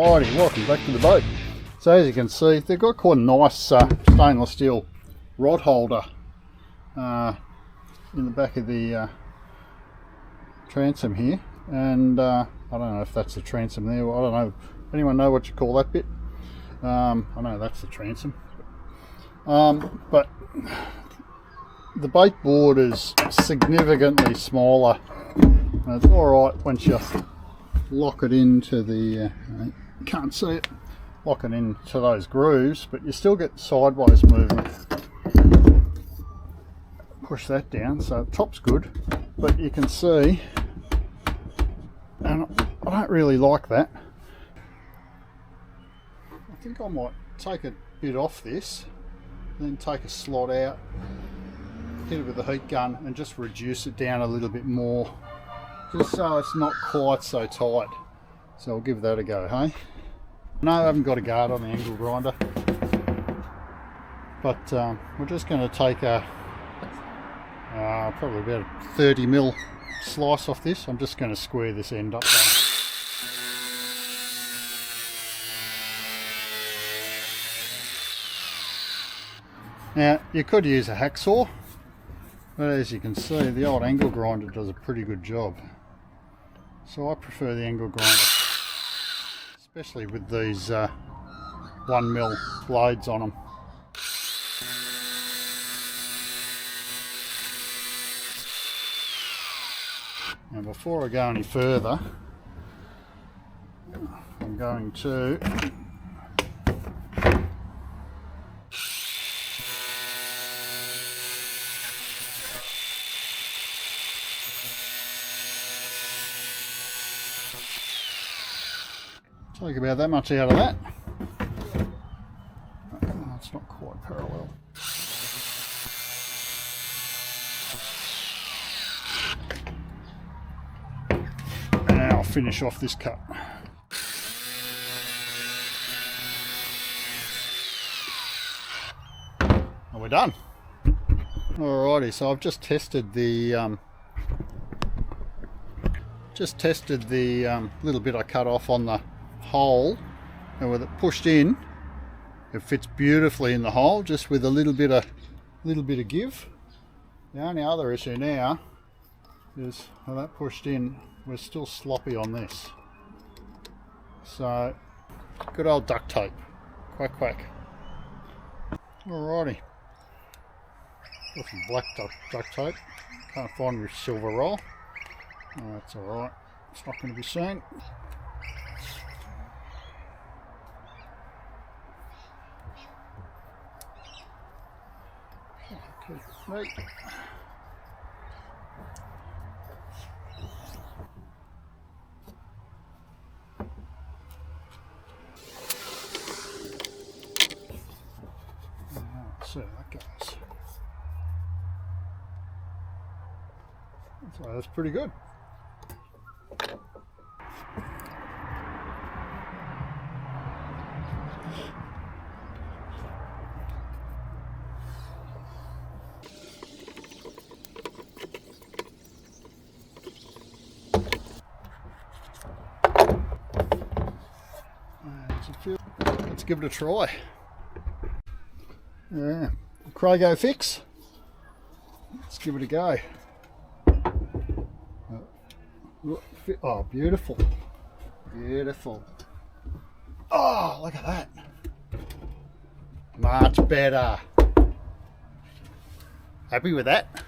Alrighty, welcome back to the boat. So as you can see, they've got quite a nice stainless steel rod holder in the back of the transom here, and I don't know if that's the transom there. I don't know. Anyone know what you call that bit? I know that's the transom. But the bait board is significantly smaller. And it's alright once you lock it into the, you can't see it, lock it into those grooves, but you still get sideways movement. Push that down, so the top's good, but you can see, and I don't really like that. I think I might take a bit off this, then take a slot out, hit it with the heat gun and just reduce it down a little bit more, just so it's not quite so tight. So I'll give that a go, hey? No, I haven't got a guard on the angle grinder, but we're just going to take a probably about a 30mm slice off this. I'm just going to square this end up though. Now you could use a hacksaw, but as you can see, the old angle grinder does a pretty good job. So I prefer the angle grinder, especially with these 1mm blades on them. Now before I go any further, I'm going to take about that much out of that. Oh, it's not quite parallel. And now I'll finish off this cut. And we're done. Alrighty, so I've just tested the little bit I cut off on the hole, and with it pushed in, it fits beautifully in the hole, just with a little bit of give. The only other issue now is how that pushed in, we're still sloppy on this. So good old duct tape, quack quack. Alrighty, got some black duct tape, can't find my silver roll. Oh, that's alright, it's not going to be seen. Right. So that goes. So that's pretty good. Let's give it a try. Yeah, Crago fix. Let's give it a go. Oh, beautiful. Beautiful. Oh, look at that. Much better. Happy with that?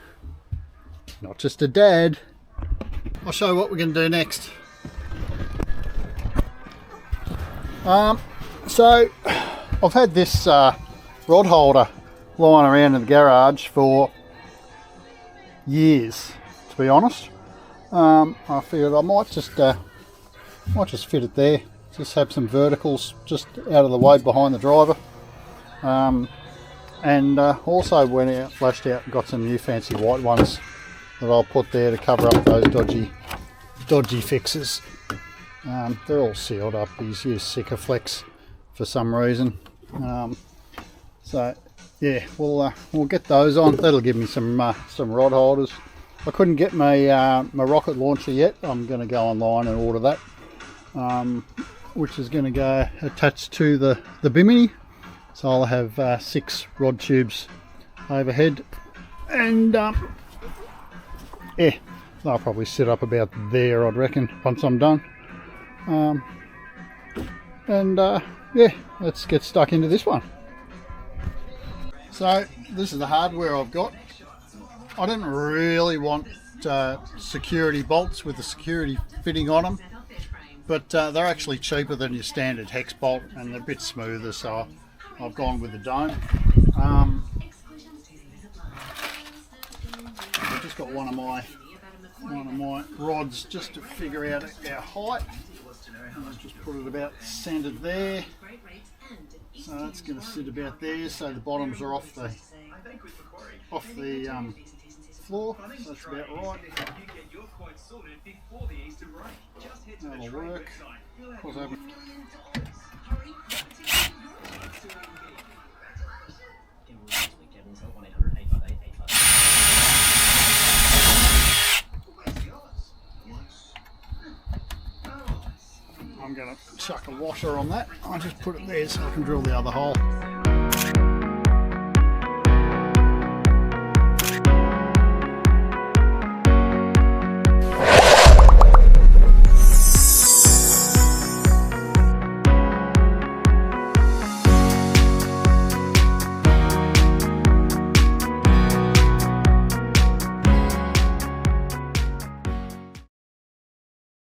Not just a dad. I'll show you what we're going to do next. So I've had this rod holder lying around in the garage for years, to be honest. I figured I might just fit it there, just have some verticals just out of the way behind the driver, and also went out, flashed out and got some new fancy white ones that I'll put there to cover up those dodgy fixes. They're all sealed up. He's used Sikaflex for some reason. So yeah, we'll get those on. That'll give me some rod holders. I couldn't get my my rocket launcher yet. I'm going to go online and order that. which is going to go attached to the bimini. So I'll have 6 rod tubes overhead, and yeah, they'll probably sit up about there, I'd reckon, once I'm done. Yeah, let's get stuck into this one. So this is the hardware I've got. I didn't really want security bolts with the security fitting on them, but they're actually cheaper than your standard hex bolt and they're a bit smoother, so I've gone with the dome. I've just got one of my rods just to figure out our height. And I've just put it about centered there. So that's going to sit about there, so the bottoms are off the floor. So that's about right. That'll work. I'm going to chuck a washer on that. I'll just put it there so I can drill the other hole.